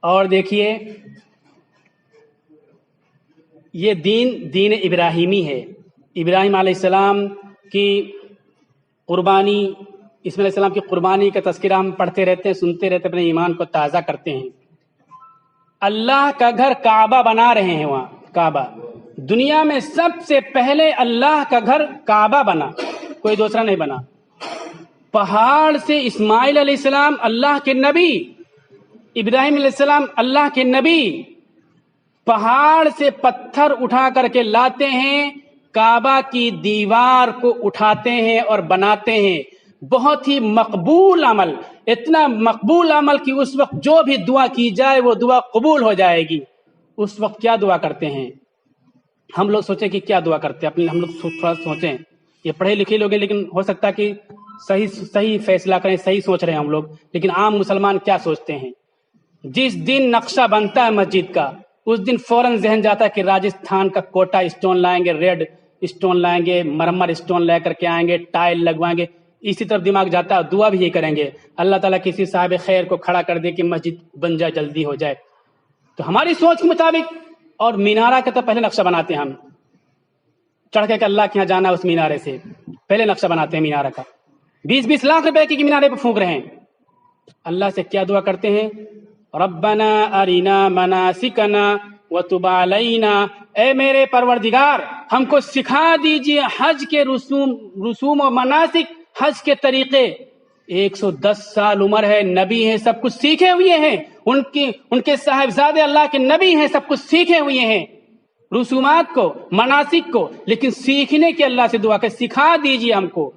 اور دیکھیے یہ دین ابراہیمی ہے. ابراہیم علیہ السلام کی قربانی، اسماعیل علیہ السلام کی قربانی کا تذکرہ ہم پڑھتے رہتے ہیں، سنتے رہتے ہیں، اپنے ایمان کو تازہ کرتے ہیں. اللہ کا گھر کعبہ بنا رہے ہیں. وہاں کعبہ دنیا میں سب سے پہلے اللہ کا گھر کعبہ بنا، کوئی دوسرا نہیں بنا. پہاڑ سے اسماعیل علیہ السلام اللہ کے نبی، ابراہیم علیہ السلام اللہ کے نبی، پہاڑ سے پتھر اٹھا کر کے لاتے ہیں، کعبہ کی دیوار کو اٹھاتے ہیں اور بناتے ہیں. بہت ہی مقبول عمل، اتنا مقبول عمل کہ اس وقت جو بھی دعا کی جائے وہ دعا قبول ہو جائے گی. اس وقت کیا دعا کرتے ہیں ہم لوگ؟ سوچیں کہ کیا دعا کرتے ہیں اپنے، ہم لوگ تھوڑا سوچیں. یہ پڑھے لکھے لوگ ہیں لیکن ہو سکتا ہے کہ صحیح فیصلہ کریں، صحیح سوچ رہے ہیں ہم لوگ، لیکن عام مسلمان کیا سوچتے ہیں؟ جس دن نقشہ بنتا ہے مسجد کا اس دن فوراً ذہن جاتا ہے کہ راجستھان کا کوٹا اسٹون لائیں گے، ریڈ اسٹون لائیں گے، مرمر اسٹون لے کر کے آئیں گے، ٹائل لگوائیں گے. اسی طرف دماغ جاتا ہے. دعا بھی یہی کریں گے، اللہ تعالیٰ کسی صاحب خیر کو کھڑا کر دے کہ مسجد بن جائے، جلدی ہو جائے. تو ہماری سوچ کے مطابق، اور مینارہ کا تو پہلے نقشہ بناتے ہیں ہم، چڑھ کے کہ اللہ کے یہاں جانا اس مینارے سے پہلے نقشہ بناتے ہیں مینارہ کا. 20 لاکھ روپے کی مینارے پہ پھونک رہے ہیں. اللہ سے کیا دعا کرتے ہیں؟ ربنا ارینا مناسکنا وتب علینا، اے میرے پروردگار ہم کو سکھا دیجئے حج کے رسوم و مناسک، حج کے طریقے. 110 سال عمر ہے، نبی ہیں، سب کچھ سیکھے ہوئے ہیں، ان کے صاحبزادے اللہ کے نبی ہیں، سب کچھ سیکھے ہوئے ہیں رسومات کو، مناسک کو، لیکن سیکھنے کی اللہ سے دعا کہ سکھا دیجئے ہم کو.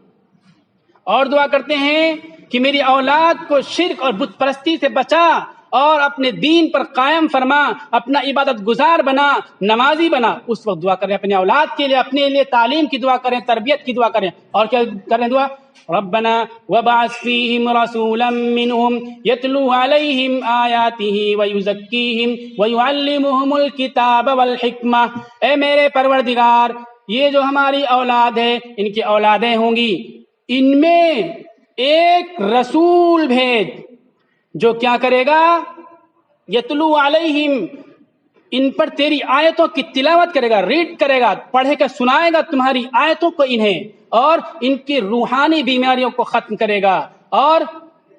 اور دعا کرتے ہیں کہ میری اولاد کو شرک اور بت پرستی سے بچا اور اپنے دین پر قائم فرما، اپنا عبادت گزار بنا، نمازی بنا. اس وقت دعا کریں اپنی اولاد کے لیے، اپنے لیے تعلیم کی دعا کریں، تربیت کی دعا کریں. اور کیا کریں دعا؟ ربنا وبعث فیہم رسولا منہم یتلو علیہم آیاتہ ویزکیہم ویعلمہم الکتاب والحکمہ. اے میرے پروردگار یہ جو ہماری اولاد ہے، ان کی اولادیں ہوں گی، ان میں ایک رسول بھیج جو کیا کرے گا؟ یتلو علیہم، ان پر تیری آیتوں کی تلاوت کرے گا، ریڈ کرے گا، پڑھے کر سنائے گا تمہاری آیتوں کو انہیں، اور ان کی روحانی بیماریوں کو ختم کرے گا. اور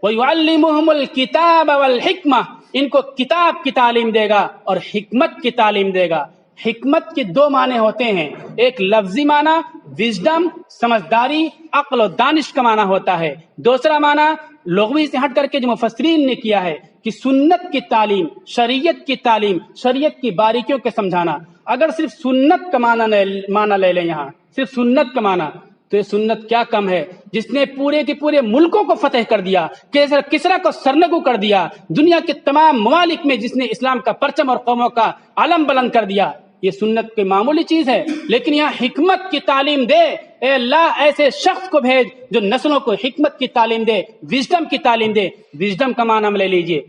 وَيُعَلِّمُهُمُ الْكِتَابَ وَالْحِكْمَةَ، ان کو کتاب کی تعلیم دے گا اور حکمت کی تعلیم دے گا. حکمت کے 2 معنی ہوتے ہیں، ایک لفظی معنی وزڈم، سمجھداری، عقل و دانش کا معنی ہوتا ہے. دوسرا معنی لغوی سے ہٹ کر کے جو مفسرین نے کیا ہے کہ سنت کی تعلیم، شریعت کی تعلیم، شریعت کی باریکیوں کے سمجھانا. اگر صرف سنت کا معنی لے لیں، یہاں صرف سنت کا معنی، تو یہ سنت کیا کم ہے جس نے پورے کے پورے ملکوں کو فتح کر دیا، کسرا کو سرنگو کر دیا، دنیا کے تمام ممالک میں جس نے اسلام کا پرچم اور قوموں کا علم بلند کر دیا. یہ سنت کوئی معمولی چیز ہے، لیکن یہاں حکمت کی تعلیم دے. اے اللہ ایسے شخص کو بھیج جو نسلوں کو حکمت کی تعلیم دے، وزڈم کی تعلیم دے. وزڈم کا معنی ہم لے لیجئے.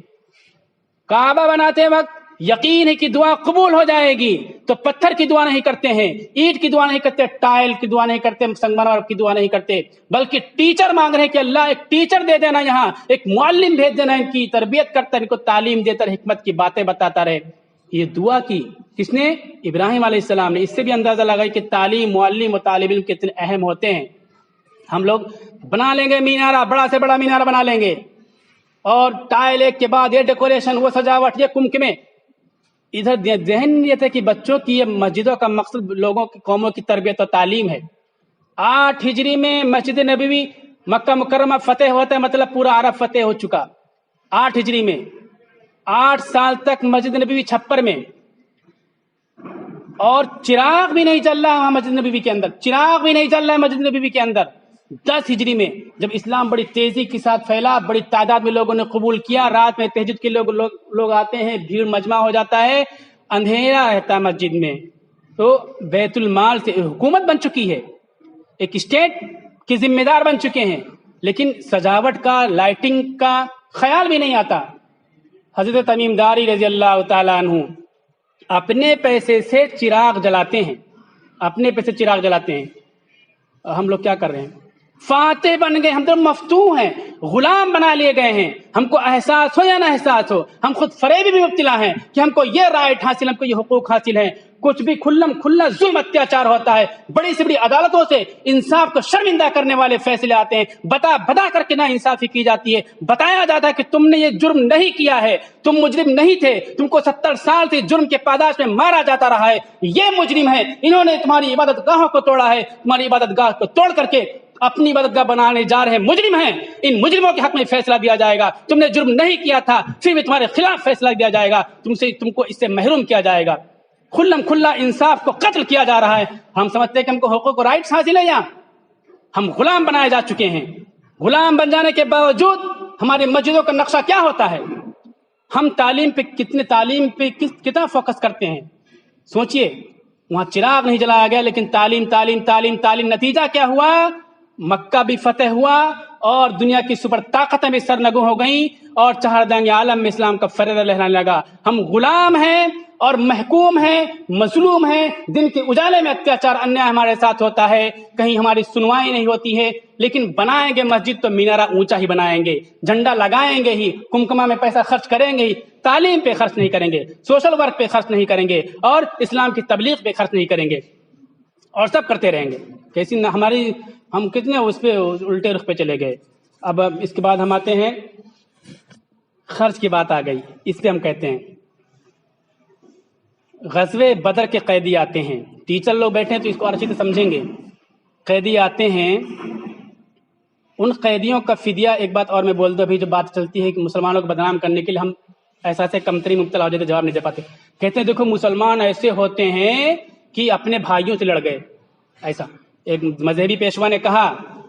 کعبہ بناتے وقت یقین ہے کہ دعا قبول ہو جائے گی، تو پتھر کی دعا نہیں کرتے ہیں، اینٹ کی دعا نہیں کرتے، ٹائل کی دعا نہیں کرتے، سنگمرمر کی دعا نہیں کرتے، بلکہ ٹیچر مانگ رہے ہیں کہ اللہ ایک ٹیچر دے دینا، یہاں ایک معلم بھیج دینا، ان کی تربیت کرتا رہے، ان کو تعلیم دیتا رہے، حکمت کی باتیں بتاتا رہے. یہ دعا کی کس نے؟ ابراہیم علیہ السلام نے. اس سے بھی اندازہ لگائی کہ تعلیم، معلم و طالب علم کتنے اہم ہوتے ہیں. ہم لوگ بنا لیں گے مینارہ، بڑا سے بڑا مینارہ بنا لیں گے، اور ٹائل ایک کے بعد یہ ڈیکوریشن، وہ سجاوٹ، یہ کمکمے. ادھر ذہن یہ تھا کہ بچوں کی یہ مسجدوں کا مقصد لوگوں کی قوموں کی تربیت و تعلیم ہے. 8 ہجری میں مسجد نبوی مکہ مکرمہ فتح ہوتا ہے، مطلب پورا عرب فتح ہو چکا. 8 ہجری میں 8 سال تک مسجد نبوی چھپر میں، اور چراغ بھی نہیں چل رہا مسجد نبوی کے اندر، چراغ بھی نہیں چل رہا ہے مسجد نبوی کے اندر. 10 ہجری میں جب اسلام بڑی تیزی کے ساتھ پھیلا، بڑی تعداد میں لوگوں نے قبول کیا، رات میں تہجد کے لوگ آتے ہیں، بھیڑ مجمع ہو جاتا ہے، اندھیرا رہتا ہے مسجد میں. تو بیت المال سے حکومت بن چکی ہے، ایک اسٹیٹ کی ذمہ دار بن چکے ہیں، لیکن سجاوٹ کا، لائٹنگ کا خیال بھی نہیں آتا. حضرت تمیم داری رضی اللہ تعالیٰ عنہ اپنے پیسے سے چراغ جلاتے ہیں، اپنے پیسے چراغ جلاتے ہیں. ہم لوگ کیا کر رہے ہیں؟ فاتح بن گئے، ہم تو مفتوح ہیں، غلام بنا لیے گئے ہیں. ہم کو احساس ہو یا نہ احساس ہو، ہم خود فریبی بھی مبتلا ہیں کہ ہم کو یہ رائٹ حاصل، ہم کو یہ حقوق حاصل ہیں. کچھ بھی کھلم کھلا ظلم اتیاچار ہوتا ہے، بڑی سے بڑی عدالتوں سے انصاف کو شرمندہ کرنے والے فیصلے آتے ہیں، بتا بتا کر کے نا انصافی کی جاتی ہے. بتایا جاتا ہے کہ تم نے یہ جرم نہیں کیا ہے، تم مجرم نہیں تھے، تم کو 70 سال سے جرم کے پاداش میں مارا جاتا رہا ہے، یہ مجرم ہے، انہوں نے تمہاری عبادت گاہوں کو توڑا ہے، تمہاری عبادت گاہ کو توڑ کر کے اپنی عبادت گاہ بنانے جا رہے ہیں، مجرم ہیں. ان مجرموں کے حق میں فیصلہ دیا جائے گا. تم نے جرم نہیں کیا تھا، پھر بھی تمہارے خلاف فیصلہ دیا جائے گا، تم کو اس سے محروم کیا جائے گا. کھلم کھلا انصاف کو قتل کیا جا رہا ہے. ہم سمجھتے ہیں کہ ہم کو حقوق و رائٹس حاصل ہے، یہاں ہم غلام بنائے جا چکے ہیں. غلام بن جانے کے باوجود ہماری مسجدوں کا نقشہ کیا ہوتا ہے؟ ہم تعلیم پہ کتنا فوکس کرتے ہیں. سوچئے، وہاں چراغ نہیں جلایا گیا، لیکن تعلیم تعلیم تعلیم تعلیم. نتیجہ کیا ہوا؟ مکہ بھی فتح ہوا اور دنیا کی سپر طاقتیں بھی سرنگوں ہو گئیں اور چہردنگ عالم میں اسلام کا فریضہ لہرانے لگا. ہم غلام ہیں اور محکوم ہیں، مظلوم ہیں. دن کے اجالے میں اتیاچار انیائے ہمارے ساتھ ہوتا ہے، کہیں ہماری سنوائی نہیں ہوتی ہے. لیکن بنائیں گے مسجد تو مینارہ اونچا ہی بنائیں گے، جھنڈا لگائیں گے ہی، کمکما میں پیسہ خرچ کریں گے ہی، تعلیم پہ خرچ نہیں کریں گے، سوشل ورک پہ خرچ نہیں کریں گے اور اسلام کی تبلیغ پہ خرچ نہیں کریں گے، اور سب کرتے رہیں گے. کیسی ہم کتنے اس پہ الٹے رخ پہ چلے گئے. اب اس کے بعد ہم آتے ہیں، خرچ کی بات آ گئی. اس پہ ہم کہتے ہیں غزوہ بدر کے قیدی آتے ہیں. ٹیچر لوگ بیٹھے ہیں تو اس کو اچھی سے سمجھیں گے. قیدی آتے ہیں، ان قیدیوں کا فدیہ. ایک بات اور میں بول دوں، ابھی جو بات چلتی ہے کہ مسلمانوں کو بدنام کرنے کے لیے ہم احساس کمتری مبتلا ہو جاتے، جواب نہیں دے پاتے. کہتے ہیں دیکھو مسلمان ایسے ہوتے ہیں کہ اپنے بھائیوں سے لڑ گئے. ایسا ایک مذہبی پیشوا نے کہا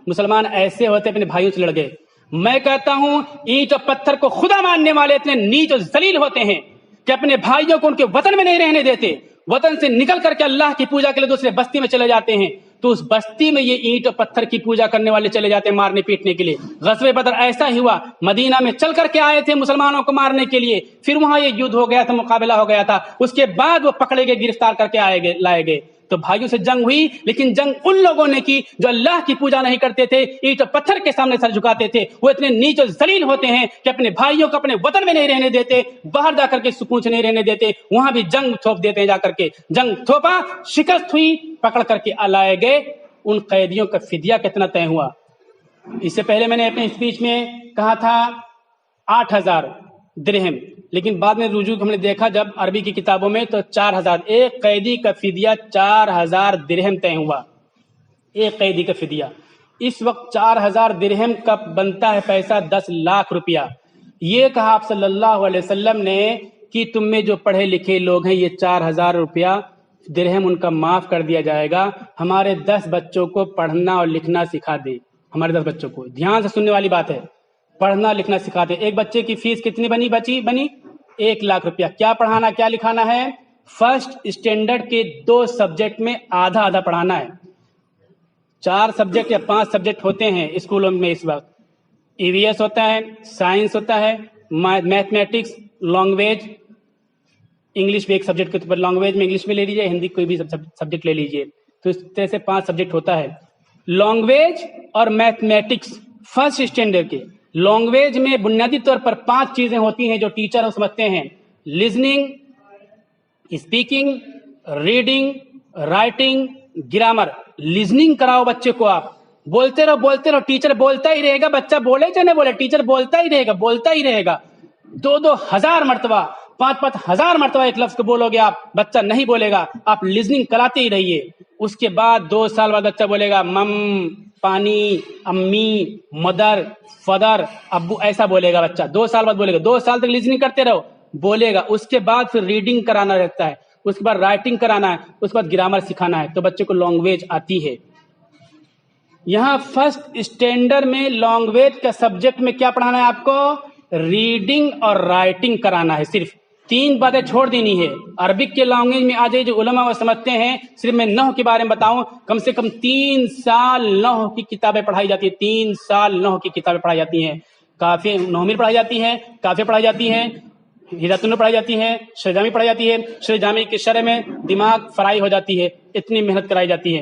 مسلمان ایسے ہوتے اپنے بھائیوں سے لڑ گئے. میں کہتا ہوں اینٹ اور پتھر کو خدا ماننے والے اتنے نیچ اور ذلیل ہوتے ہیں کہ اپنے بھائیوں کو ان کے وطن میں نہیں رہنے دیتے، وطن سے نکل کر کے اللہ کی پوجا کے لیے دوسرے بستی میں چلے جاتے ہیں. تو اس بستی میں یہ اینٹ اور پتھر کی پوجا کرنے والے چلے جاتے ہیں مارنے پیٹنے کے لیے. غزوہ بدر ایسا ہی ہوا، مدینہ میں چل کر کے آئے تھے مسلمانوں کو مارنے کے لیے، پھر وہاں یہ یدھ ہو گیا تھا، مقابلہ ہو گیا تھا، اس کے بعد وہ پکڑے گئے، گرفتار کر کے لائے گئے. تو بھائیوں سے جنگ ہوئی، لیکن جنگ ان لوگوں نے کی جو اللہ کی پوجا نہیں کرتے تھے، اینٹ اور پتھر کے سامنے سر جھکاتے تھے. وہ اتنے نیچ اور ذلیل ہوتے ہیں کہ اپنے بھائیوں کو اپنے وطن میں نہیں رہنے دیتے، باہر جا کر کے سکون سے نہیں رہنے دیتے، وہاں بھی جنگ تھوپ دیتے ہیں. جا کر کے جنگ تھوپا، شکست ہوئی، پکڑ کر کے لائے گئے. ان قیدیوں کا فدیہ کتنا طے ہوا؟ اس سے پہلے میں نے اپنے اسپیچ میں کہا تھا 8000 درہم، لیکن بعد میں رجوع ہم نے دیکھا جب عربی کی کتابوں میں تو 4000. ایک قیدی کا فدیہ 4000 درہم طے ہوا. ایک قیدی کا فدیہ اس وقت 4000 درہم کا بنتا ہے پیسہ 10 لاکھ روپیہ. یہ کہا آپ صلی اللہ علیہ وسلم نے کہ تم میں جو پڑھے لکھے لوگ ہیں، یہ 4000 روپیہ درہم ان کا معاف کر دیا جائے گا. ہمارے 10 بچوں کو پڑھنا اور لکھنا سکھا دے. ہمارے 10 بچوں کو، دھیان سے سننے والی بات ہے، پڑھنا لکھنا سکھا دے. ایک بچے کی فیس کتنی بنی 1 لاکھ روپیہ. کیا پڑھانا، کیا لکھانا ہے؟ فرسٹ اسٹینڈرڈ کے 2 سبجیکٹ میں آدھا آدھا پڑھانا ہے. 4 سبجیکٹ یا 5 سبجیکٹ ہوتے ہیں اسکولوں میں اس وقت. EVS ہوتا ہے، سائنس ہوتا ہے، میتھمیٹکس، لینگویج، انگلش بھی ایک سبجیکٹ کے طور پر، لینگویج میں انگلش میں لے لیجیے، ہندی کوئی بھی سبجیکٹ لے لیجیے. تو اس طرح سے 5 سبجیکٹ ہوتا ہے. لینگویج اور میتھمیٹکس فرسٹ اسٹینڈرڈ کے. لینگویج میں بنیادی طور پر 5 چیزیں ہوتی ہیں جو ٹیچر سمجھتے ہیں: listening, speaking, reading, writing, grammar. Listening کراؤ بچے کو، آپ بولتے رہو. ٹیچر بولتا ہی رہے گا، بچہ بولے چاہے نہ بولے، ٹیچر بولتا ہی رہے گا. 2 ہزار مرتبہ، 5 ہزار مرتبہ ایک لفظ کو بولو گے آپ، بچہ نہیں بولے گا. آپ لسننگ کراتے ہی رہیے. اس کے بعد 2 سال بعد بچہ بولے گا مم، پانی، امی، مدر، فادر، ابو، ایسا بولے گا بچہ. 2 سال بعد بولے گا. 2 سال تک لسننگ کرتے رہو، بولے گا. اس کے بعد پھر ریڈنگ کرانا رہتا ہے، اس کے بعد رائٹنگ کرانا ہے، اس کے بعد گرامر سکھانا ہے. تو بچے کو لینگویج آتی ہے. یہاں فرسٹ اسٹینڈرڈ میں لینگویج کا سبجیکٹ میں کیا پڑھانا ہے آپ کو؟ ریڈنگ اور رائٹنگ کرانا ہے. صرف 3 باتیں چھوڑ دینی ہے. عربک کے لینگویج میں آج جو علماء وہ سمجھتے ہیں، صرف میں نحو کے بارے میں بتاؤں، کم سے کم 3 سال نحو کی کتابیں پڑھائی جاتی ہیں. 3 سال نحو کی کتابیں پڑھائی جاتی ہیں. کافی نحوی پڑھائی جاتی ہے، کافی پڑھائی جاتی ہے، ہدایت النور پڑھائی جاتی ہے، شرح جامی پڑھائی جاتی ہے. شرح جامی کے شرح میں دماغ فرائی ہو جاتی ہے، اتنی محنت کرائی جاتی ہے.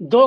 2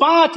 5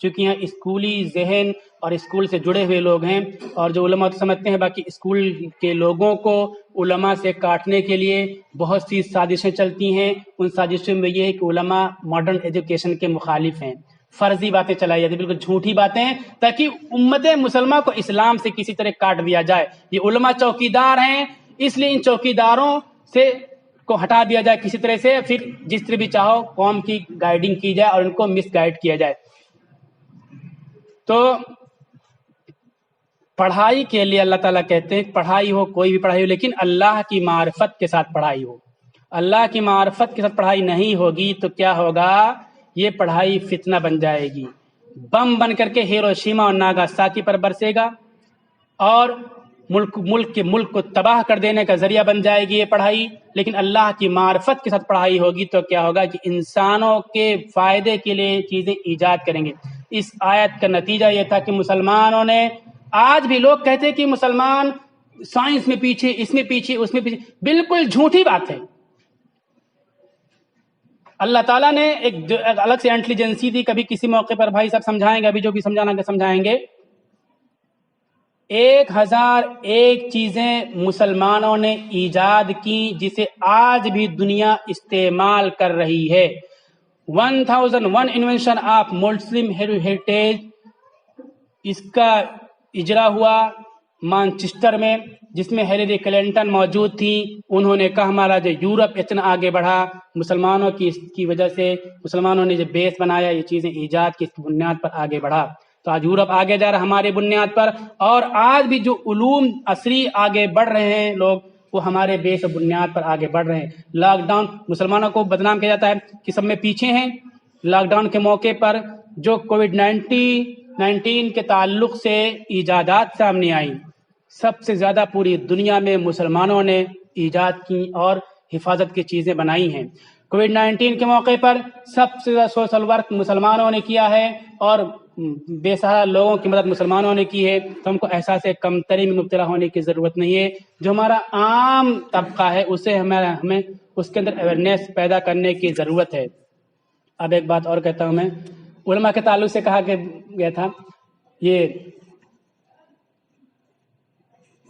چونکہ یہاں اسکولی ذہن اور اسکول سے جڑے ہوئے لوگ ہیں، اور جو علماء تو سمجھتے ہیں باقی اسکول کے لوگوں کو علماء سے کاٹنے کے لیے بہت سی سازشیں چلتی ہیں. ان سازشوں میں یہ ہے کہ علماء ماڈرن ایجوکیشن کے مخالف ہیں، فرضی باتیں چلائی جاتی ہیں، بالکل جھوٹی باتیں ہیں، تاکہ امت مسلمہ کو اسلام سے کسی طرح کاٹ دیا جائے. یہ علماء چوکیدار ہیں، اس لیے ان چوکیداروں سے کو ہٹا دیا جائے کسی طرح سے، پھر جس طرح بھی چاہو قوم کی گائیڈنگ کی جائے اور ان کو مس گائیڈ کیا جائے. تو پڑھائی کے لیے اللہ تعالیٰ کہتے ہیں پڑھائی ہو، کوئی بھی پڑھائی ہو، لیکن اللہ کی معرفت کے ساتھ پڑھائی ہو. اللہ کی معرفت کے ساتھ پڑھائی نہیں ہوگی تو کیا ہوگا؟ یہ پڑھائی فتنہ بن جائے گی، بم بن کر کے ہیروشیما اور ناگاساکی پر برسے گا، اور ملک کو تباہ کر دینے کا ذریعہ بن جائے گی یہ پڑھائی. لیکن اللہ کی معرفت کے ساتھ پڑھائی ہوگی تو کیا ہوگا کہ انسانوں کے فائدے کے لیے چیزیں ایجاد کریں گے. اس آیت کا نتیجہ یہ تھا کہ مسلمانوں نے، آج بھی لوگ کہتے ہیں کہ مسلمان سائنس میں پیچھے، اس میں پیچھے، اس میں پیچھے، بالکل جھوٹی بات ہے. اللہ تعالیٰ نے ایک الگ سے انٹیلیجنسی دی، کبھی کسی موقع پر بھائی صاحب سمجھائیں گے، ابھی جو بھی سمجھانا کہ سمجھائیں گے. 1001 چیزیں مسلمانوں نے ایجاد کی جسے آج بھی دنیا استعمال کر رہی ہے. 1001 انوینشن آف مسلم ہیریٹیج، اس کا اجرا ہوا مانچسٹر میں، جس میں ہیلری کلنٹن موجود تھی. انہوں نے کہا ہمارا جو یورپ اتنا آگے بڑھا مسلمانوں کی وجہ سے، مسلمانوں نے جو بیس بنایا، یہ چیزیں ایجاد کی، اس کی بنیاد پر آگے بڑھا. تو آج یورپ آگے جا رہا ہمارے بنیاد پر، اور آج بھی جو علوم عصری آگے بڑھ رہے ہیں لوگ، وہ ہمارے بیس و بنیاد پر آگے بڑھ رہے ہیں. لاک ڈاؤن، مسلمانوں کو بدنام کیا جاتا ہے کہ سب میں پیچھے ہیں. لاک ڈاؤن کے موقع پر جو کووڈ-19 کے تعلق سے ایجادات سامنے آئیں، سب سے زیادہ پوری دنیا میں مسلمانوں نے ایجاد کی اور حفاظت کی چیزیں بنائی ہیں. کووڈ-19 کے موقع پر سب سے زیادہ سوشل ورک مسلمانوں نے کیا ہے، اور بے سہارا لوگوں کی مدد مسلمانوں نے کی ہے. تو ہم کو احساس کمتری میں مبتلا ہونے کی ضرورت نہیں ہے. جو ہمارا عام طبقہ ہے اسے ہمیں اس کے اندر اویئرنیس پیدا کرنے کی ضرورت ہے. اب ایک بات اور کہتا ہوں، میں علماء کے تعلق سے کہا گیا تھا، یہ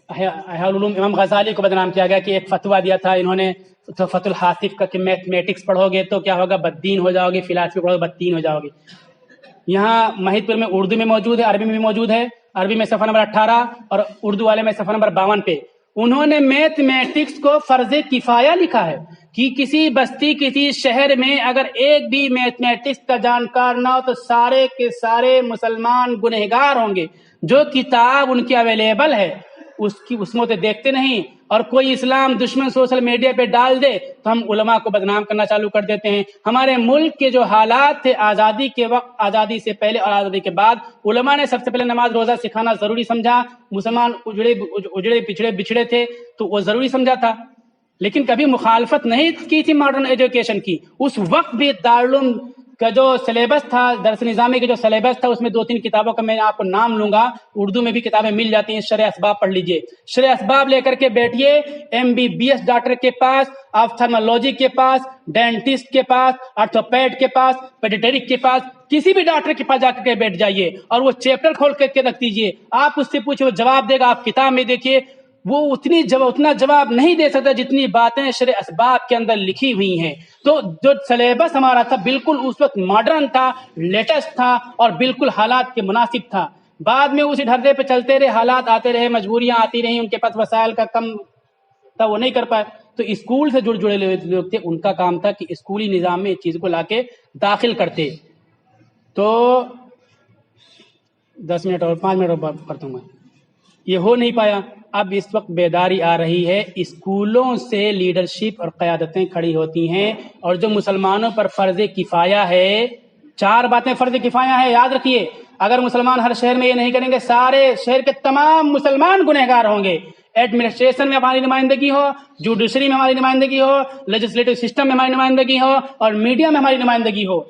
احیاء العلوم امام غزالی کو بدنام کیا گیا کہ ایک فتویٰ دیا تھا انہوں نے فتح الحاصف کا کہ میتھمیٹکس پڑھو گے تو کیا ہوگا؟ بددین ہو جاؤ گے، فلاسفی پڑھو گے بددین ہو جاؤ گے. یہاں مہید پور میں اردو میں موجود ہے، عربی میں بھی موجود ہے. عربی میں صفحہ نمبر 18 اور اردو والے میں صفحہ نمبر 52 پہ انہوں نے میتھمیٹکس کو فرض کفایہ لکھا ہے کہ کسی بستی، کسی شہر میں اگر ایک بھی میتھمیٹکس کا جانکار نہ ہو تو سارے کے سارے مسلمان گنہگار ہوں گے. جو کتاب ان کی اویلیبل ہے اس میں تو دیکھتے نہیں، اور کوئی اسلام دشمن سوشل میڈیا پہ ڈال دے تو ہم علماء کو بدنام کرنا چالو کر دیتے ہیں. ہمارے ملک کے جو حالات تھے آزادی کے وقت، آزادی سے پہلے اور آزادی کے بعد، علماء نے سب سے پہلے نماز روزہ سکھانا ضروری سمجھا. مسلمان اجڑے پچھڑے بچھڑے تھے تو وہ ضروری سمجھا تھا، لیکن کبھی مخالفت نہیں کی تھی ماڈرن ایجوکیشن کی. اس وقت بھی دارالعلوم کا جو سلیبس تھا، درس نظامی کا جو سلیبس تھا، اس میں 2-3 کتابوں کا میں آپ کو نام لوں گا، اردو میں بھی کتابیں مل جاتی ہیں. شرح اسباب پڑھ لیجئے، شرح اسباب لے کر کے بیٹھیے MBBS ڈاکٹر کے پاس، آپتھالمولوجی کے پاس، ڈینٹسٹ کے پاس، آرتھوپیڈ کے پاس، پیڈیٹرک کے پاس، کسی بھی ڈاکٹر کے پاس جا کر کے بیٹھ جائیے اور وہ چیپٹر کھول کر کے رکھ دیجئے. آپ اس سے پوچھیں، وہ جواب دے گا. آپ کتاب میں دیکھیے، وہ اتنا جواب نہیں دے سکتا جتنی باتیں شرح اسباب کے اندر لکھی ہوئی ہیں. تو جو سلیبس ہمارا تھا بالکل اس وقت ماڈرن تھا، لیٹسٹ تھا، اور بالکل حالات کے مناسب تھا. بعد میں اسی ڈھرے پہ چلتے رہے، حالات آتے رہے، مجبوریاں آتی رہیں، ان کے پاس وسائل کا کم تھا، وہ نہیں کر پائے. تو اسکول سے جڑے لوگ تھے، ان کا کام تھا کہ اسکولی نظام میں اس چیز کو لا کے داخل کرتے. تو 10 منٹ اور 5 منٹ اور بات کرتا ہوں میں. یہ ہو نہیں پایا. اب اس وقت بیداری آ رہی ہے، اسکولوں سے لیڈرشپ اور قیادتیں کھڑی ہوتی ہیں، اور جو مسلمانوں پر فرض کفایہ ہے، 4 باتیں فرض کفایہ ہے، یاد رکھیے. اگر مسلمان ہر شہر میں یہ نہیں کریں گے، سارے شہر کے تمام مسلمان گنہگار ہوں گے. ایڈمنسٹریشن میں ہماری نمائندگی ہو، جوڈیشری میں ہماری نمائندگی ہو، لیجسلیٹو سسٹم میں ہماری نمائندگی ہو، اور میڈیا میں ہماری نمائندگی ہو.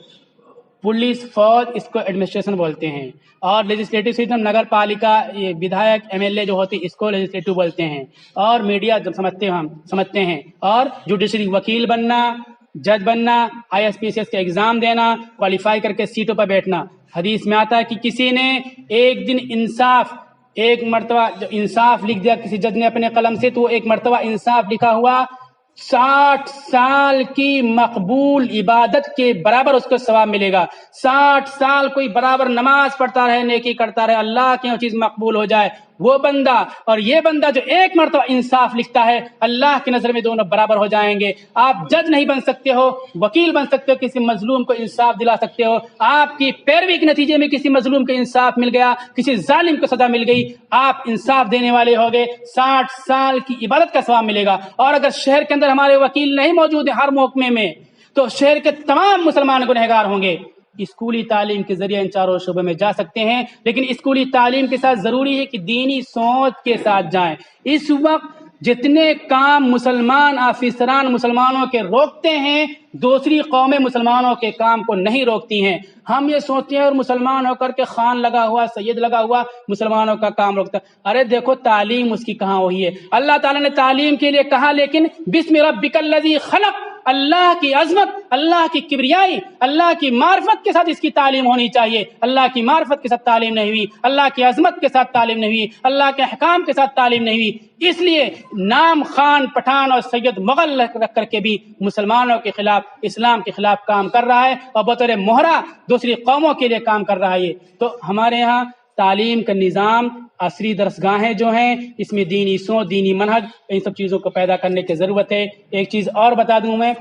پولیس، فوج، اس کو ایڈمنسٹریشن بولتے ہیں، اور لیجسلیٹو سسٹم، نگر پالیکا، یہ ودھایک MLA جو ہوتے ہیں اس کو لیجسلیٹو بولتے ہیں، اور میڈیا جب سمجھتے ہیں، اور جوڈیشری وکیل بننا، جج بننا، ISPCS کا ایگزام دینا، کوالیفائی کر کے سیٹوں پر بیٹھنا۔ حدیث میں آتا ہے کہ کسی نے ایک دن ایک مرتبہ جو انصاف لکھ دیا کسی جج نے اپنے قلم سے، تو وہ ایک مرتبہ انصاف لکھا ہوا 60 سال کی مقبول عبادت کے برابر اس کو ثواب ملے گا۔ 60 سال کوئی برابر نماز پڑھتا رہے، نیکی کرتا رہے، اللہ کی وہ چیز مقبول ہو جائے، وہ بندہ اور یہ بندہ جو ایک مرتبہ انصاف لکھتا ہے، اللہ کی نظر میں دونوں برابر ہو جائیں گے۔ آپ جج نہیں بن سکتے ہو، وکیل بن سکتے ہو، کسی مظلوم کو انصاف دلا سکتے ہو، آپ کی پیروی کے نتیجے میں کسی مظلوم کو انصاف مل گیا، کسی ظالم کو سزا مل گئی، آپ انصاف دینے والے ہو گئے، 60 سال کی عبادت کا ثواب ملے گا۔ اور اگر شہر کے اندر ہمارے وکیل نہیں موجود ہیں ہر محکمے میں، تو شہر کے تمام مسلمان گنہگار ہوں گے۔ اسکولی تعلیم کے ذریعے ان چاروں شعبوں میں جا سکتے ہیں، لیکن اسکولی تعلیم کے ساتھ ضروری ہے کہ دینی سوچ کے ساتھ جائیں۔ اس وقت جتنے کام مسلمان آفیسران مسلمانوں کے روکتے ہیں، دوسری قومیں مسلمانوں کے کام کو نہیں روکتی ہیں۔ ہم یہ سوچتے ہیں اور مسلمان ہو کر کے خان لگا ہوا، سید لگا ہوا مسلمانوں کا کام روکتا ہے۔ ارے دیکھو تعلیم اس کی کہاں ہوئی ہے؟ اللہ تعالیٰ نے تعلیم کے لیے کہا، لیکن بسم ربک الذی خلق، اللہ کی عظمت، اللہ کی کبریائی، اللہ کی معرفت کے ساتھ اس کی تعلیم ہونی چاہیے۔ اللہ کی معرفت کے ساتھ تعلیم نہیں ہوئی، اللہ کی عظمت کے ساتھ تعلیم نہیں ہوئی، اللہ کے احکام کے ساتھ تعلیم نہیں ہوئی۔ اس لیے نام خان، پٹھان اور سید مغل رکھ کر کے بھی مسلمانوں کے خلاف، اسلام کے خلاف کام کر رہا ہے اور بطور مہرہ دوسری قوموں کے لیے کام کر رہا ہے۔ تو ہمارے ہاں تعلیم کا نظام، عصری درسگاہیں جو ہیں، اس میں دینی سوچ، دینی منہج، ان سب چیزوں کو پیدا کرنے کی ضرورت ہے۔ ایک چیز اور بتا دوں میں،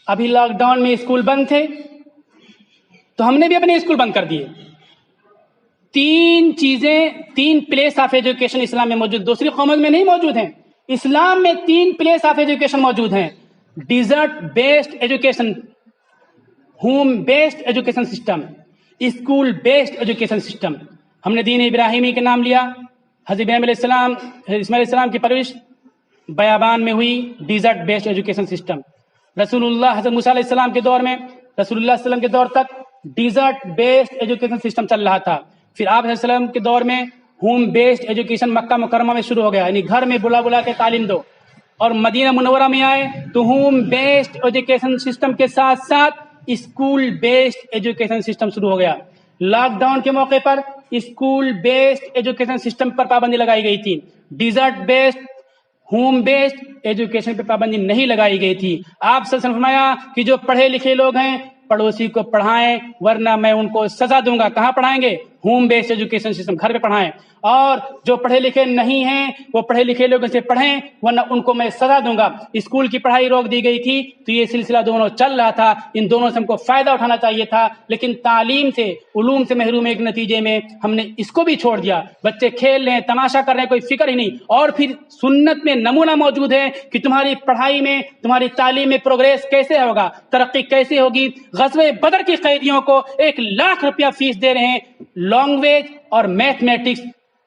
ابھی لاک ڈاؤن میں اسکول بند تھے تو ہم نے بھی اپنے اسکول بند کر دیے۔ 3 پلیس آف ایجوکیشن اسلام میں موجود، دوسری قوموں میں نہیں موجود ہیں۔ اسلام میں 3 پلیس آف ایجوکیشن موجود ہیں: desert based education, home based education system, school based education system. ہم نے دین ابراہیمی کے نام لیا۔ حضرت ابراہیم علیہ السلام، اسماعیل علیہ السلام کی پرورش بیابان میں ہوئی، ڈیزرٹ بیسڈ ایجوکیشن سسٹم۔ رسول اللہ، حضرت موسیٰ علیہ السلام کے دور میں، رسول اللہ صلی اللہ علیہ وسلم کے دور تک ڈیزرٹ بیسڈ ایجوکیشن سسٹم چل رہا تھا۔ پھر آپ علیہ السلام کے دور میں ہوم بیسڈ ایجوکیشن مکہ مکرمہ میں شروع ہو گیا، یعنی گھر میں بلا بلا کے تعلیم دو۔ اور مدینہ منورہ میں آئے تو ہوم بیسڈ ایجوکیشن سسٹم کے ساتھ ساتھ اسکول بیسڈ ایجوکیشن سسٹم شروع ہو گیا۔ لاک ڈاؤن کے موقع پر اسکول بیسڈ ایجوکیشن سسٹم پر پابندی لگائی گئی تھی، desert based, home based education پہ پابندی نہیں لگائی گئی تھی۔ آپ صلی اللہ علیہ وسلم نے فرمایا کہ جو پڑھے لکھے لوگ ہیں پڑوسی کو پڑھائیں، ورنہ میں ان کو سزا دوں گا۔ کہاں پڑھائیں گے؟ ہوم بیسڈ ایجوکیشن سسٹم، گھر پہ پڑھائیں۔ اور جو پڑھے لکھے نہیں ہیں وہ پڑھے لکھے لوگوں سے پڑھیں، ورنہ ان کو میں سزا دوں گا۔ اسکول کی پڑھائی روک دی گئی تھی تو یہ سلسلہ دونوں چل رہا تھا، ان دونوں سے ہم کو فائدہ اٹھانا چاہیے تھا، لیکن تعلیم سے، علوم سے محروم ایک نتیجے میں ہم نے اس کو بھی چھوڑ دیا۔ بچے کھیل رہے ہیں، تماشا کر رہے ہیں، کوئی فکر ہی نہیں۔ اور پھر سنت میں نمونہ موجود ہے کہ تمہاری پڑھائی میں، تمہاری تعلیم میں پروگریس کیسے ہوگا، ترقی کیسے ہوگی۔ غزوہ بدر کی قیدیوں کو 1 لاکھ روپیہ فیس دے رہے ہیں لینگویج اور میتھمیٹکس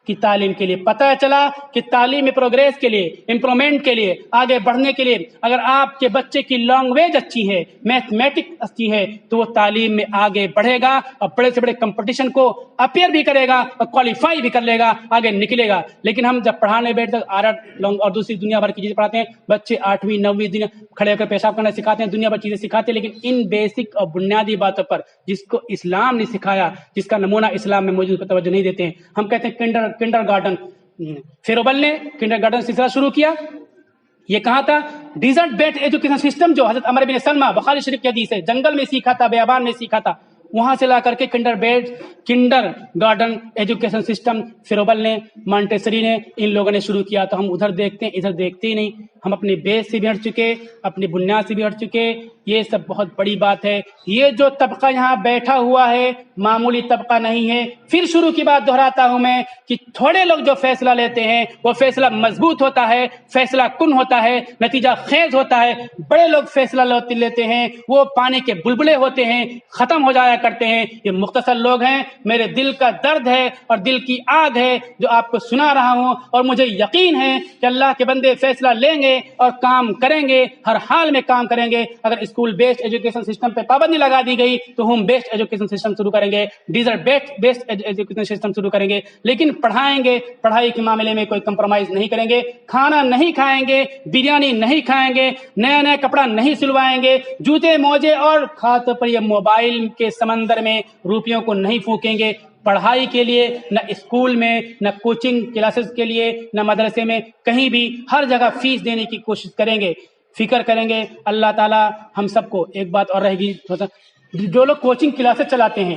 کی تعلیم کے لیے۔ پتہ چلا کہ تعلیم میں پروگریس کے لیے، امپرومنٹ کے لیے، آگے بڑھنے کے لیے، اگر آپ کے بچے کی لینگویج اچھی ہے، میتھمیٹکس اچھی ہے، تو وہ تعلیم میں آگے بڑھے گا اور بڑے سے بڑے کمپٹیشن کو اپیئر بھی کرے گا اور کوالیفائی بھی کر لے گا، آگے نکلے گا۔ لیکن ہم جب پڑھانے بیٹھتے اور دوسری دنیا بھر کی چیزیں پڑھاتے ہیں، بچے 8ویں 9ویں دن کھڑے ہو کر پیشاب کرنا سکھاتے ہیں، دنیا بھر چیزیں سکھاتے ہیں، لیکن ان بیسک اور بنیادی باتوں پر جس کو اسلام نے سکھایا، جس کا نمونہ اسلام میں موجود، توجہ نہیں دیتے ہیں۔ ہم کہتے ہیں کنڈر گارڈن، فیروبل نے کنڈر گارڈن سلسلہ شروع کیا۔ یہ کہاں تھا؟ ڈیزرٹ بیسڈ ایجوکیشن سسٹم، جو حضرت عمر بن سلمہ، بخاری شریف کی حدیث ہے، جنگل میں سیکھا تھا، بیابان میں سیکھا تھا، وہاں سے لا کر کے کنڈر گارڈن ایجوکیشن سسٹم فیروبل نے، مانٹیسری نے، ان لوگوں نے شروع کیا۔ تو ہم ادھر دیکھتے ہیں، ادھر دیکھتے ہی نہیں۔ ہم اپنے بیس سے بھی ہٹ چکے، اپنی بنیاد سے بھی ہٹ چکے۔ یہ سب بہت بڑی بات ہے۔ یہ جو طبقہ یہاں بیٹھا ہوا ہے معمولی طبقہ نہیں ہے۔ پھر شروع کی بات دہراتا ہوں میں کہ تھوڑے لوگ جو فیصلہ لیتے ہیں وہ فیصلہ مضبوط ہوتا ہے، فیصلہ کن ہوتا ہے، نتیجہ خیز ہوتا ہے۔ بڑے لوگ فیصلہ لیتے ہیں، وہ پانی کے بلبلے ہوتے ہیں، ختم ہو جایا کرتے ہیں۔ یہ مختصر لوگ ہیں۔ میرے دل کا درد ہے اور دل کی آگ ہے جو آپ کو سنا رہا ہوں، اور مجھے یقین ہے کہ اللہ کے بندے فیصلہ لیں گے گے اور کام کریں گے، ہر حال میں کام کریں گے۔ اگر اسکول بیسڈ ایجوکیشن سسٹم پہ پابندی لگا دی گئی تو ہوم بیسڈ ایجوکیشن سسٹم شروع کریں گے، ڈیزرٹ بیسڈ ایجوکیشن سسٹم شروع کریں گے، لیکن پڑھائیں گے، پڑھائی کے معاملے میں کوئی کمپرومائز نہیں کریں گے، کھانا نہیں کھائیں گے، بریانی نہیں کھائیں گے، نیا نیا کپڑا نہیں سلوائیں گے، جوتے موجے اور خاص طور پر یہ موبائل کے سمندر میں روپیوں کو نہیں پھونکیں گے۔ پڑھائی کے لیے نہ اسکول میں، نہ کوچنگ کلاسز کے لیے، نہ مدرسے میں، کہیں بھی ہر جگہ فیس دینے کی کوشش کریں گے، فکر کریں گے۔ اللہ تعالیٰ ہم سب کو، ایک بات اور رہے گی، جو لوگ کوچنگ کلاسز چلاتے ہیں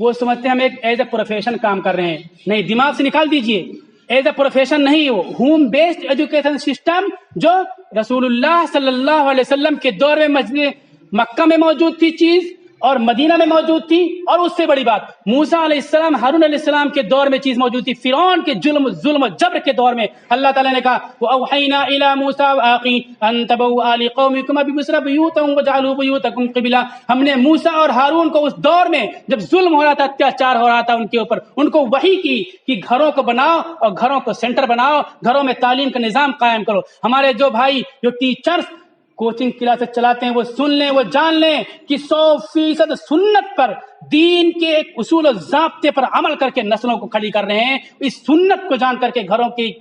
وہ سمجھتے ہیں ہم ایک ایز اے پروفیشن کام کر رہے ہیں، نہیں، دماغ سے نکال دیجئے، ایز اے پروفیشن نہیں ہو، ہوم بیسڈ ایجوکیشن سسٹم جو رسول اللہ صلی اللہ علیہ وسلم کے دور میں مسجد مکہ میں موجود تھی چیز اور مدینہ میں موجود تھی، اور اس سے بڑی بات موسیٰ علیہ السلام، ہارون علیہ السلام کے دور میں چیز موجود تھی، فرعون کے ظلم و جبر کے دور میں اللہ تعالیٰ نے کہا وَأَوْحَيْنَا إِلَى مُوسَىٰ وَأَخِيهِ أَن تَبَوَّآ لِقَوْمِكُمَا بِمِصْرَ بُيُوتًا وَاجْعَلُوا بُيُوتَكُمْ قِبْلَةً۔ ہم نے موسیٰ اور ہارون کو اس دور میں جب ظلم ہو رہا تھا، اتیاچار ہو رہا تھا ان کے اوپر، ان کو وحی کی کہ گھروں کو بناؤ اور گھروں کو سینٹر بناؤ، گھروں میں تعلیم کا نظام قائم کرو۔ ہمارے جو بھائی جو ٹیچرز کوچنگ کلاسز چلاتے ہیں وہ سن لیں، وہ جان لیں کہ 100% سنت پر، دین کے ایک اصول و ضابطے پر عمل کر کے نسلوں کو کھڑی کر رہے ہیں۔ اس سنت کو جان کر کے گھروں کی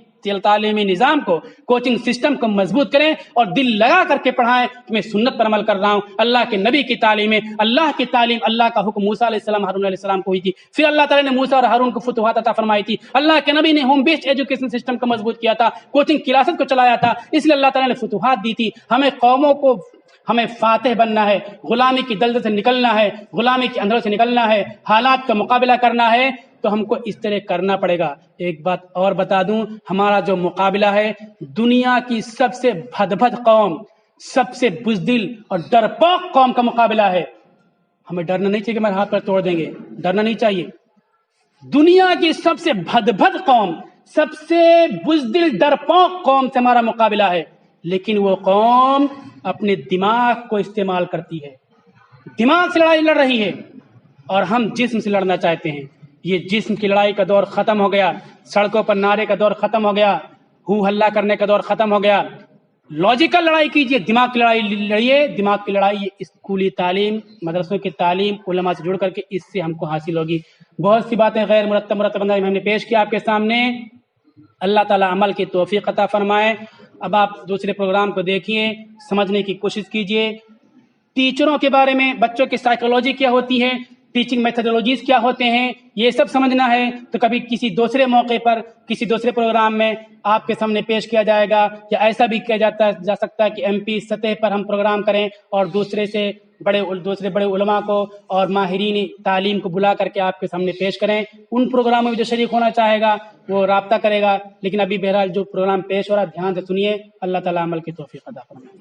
تعلیمی نظام کو، کوچنگ سسٹم کو مضبوط کریں اور دل لگا کر کے پڑھائیں کہ میں سنت پر عمل کر رہا ہوں۔ اللہ کے نبی کی تعلیمیں، اللہ کی تعلیم، اللہ کا حکم موسیٰ علیہ السلام، ہارون علیہ السلام کو ہوئی تھی، پھر اللہ تعالیٰ نے موسیٰ اور ہارون کو فتوحات عطا فرمائی تھی۔ اللہ کے نبی نے ہوم بیسڈ ایجوکیشن سسٹم کو مضبوط کیا تھا، کوچنگ کلاسز کو چلایا تھا، اس لیے اللہ تعالیٰ نے فتوحات دی تھی۔ ہمیں قوموں کو، ہمیں فاتح بننا ہے، غلامی کی دلدل سے نکلنا ہے، غلامی کے اندروں سے نکلنا ہے، حالات کا مقابلہ کرنا ہے، تو ہم کو اس طرح کرنا پڑے گا۔ ایک بات اور بتا دوں، ہمارا جو مقابلہ ہے دنیا کی سب سے بھد قوم، سب سے بزدل اور ڈرپوک قوم کا مقابلہ ہے۔ ہمیں ڈرنا نہیں چاہیے کہ ہمارے ہاتھ پر توڑ دیں گے، ڈرنا نہیں چاہیے۔ دنیا کی سب سے بھد قوم، سب سے بزدل ڈرپوک قوم سے ہمارا مقابلہ ہے، لیکن وہ قوم اپنے دماغ کو استعمال کرتی ہے، دماغ سے لڑائی لڑ رہی ہے، اور ہم جسم سے لڑنا چاہتے ہیں۔ یہ جسم کی لڑائی کا دور ختم ہو گیا، سڑکوں پر نعرے کا دور ختم ہو گیا، ہو ہلہ کرنے کا دور ختم ہو گیا۔ لاجیکل لڑائی کیجئے، دماغ کی لڑائی لڑیے۔ دماغ کی لڑائی یہ اسکولی تعلیم، مدرسوں کی تعلیم، علماء سے جڑ کر کے اس سے ہم کو حاصل ہوگی۔ بہت سی باتیں غیر مرتب انداز میں ہم نے پیش کیا آپ کے سامنے۔ اللہ تعالیٰ عمل کی توفیق عطا فرمائے۔ اب آپ دوسرے پروگرام کو دیکھیے، سمجھنے کی کوشش کیجئے۔ ٹیچروں کے بارے میں، بچوں کی سائیکولوجی کیا ہوتی ہے، ٹیچنگ میتھڈولوجیز کیا ہوتے ہیں، یہ سب سمجھنا ہے تو کبھی کسی دوسرے موقع پر، کسی دوسرے پروگرام میں آپ کے سامنے پیش کیا جائے گا، یا ایسا بھی کیا جا سکتا ہے کہ MP سطح پر ہم پروگرام کریں اور دوسرے بڑے علماء کو اور ماہرین تعلیم کو بلا کر کے آپ کے سامنے پیش کریں۔ ان پروگراموں میں جو شریک ہونا چاہے گا وہ رابطہ کرے گا، لیکن ابھی بہرحال جو پروگرام پیش ہو رہا ہے دھیان سے سنیے۔ اللہ تعالیٰ عمل کی توفیق عطا فرمائے۔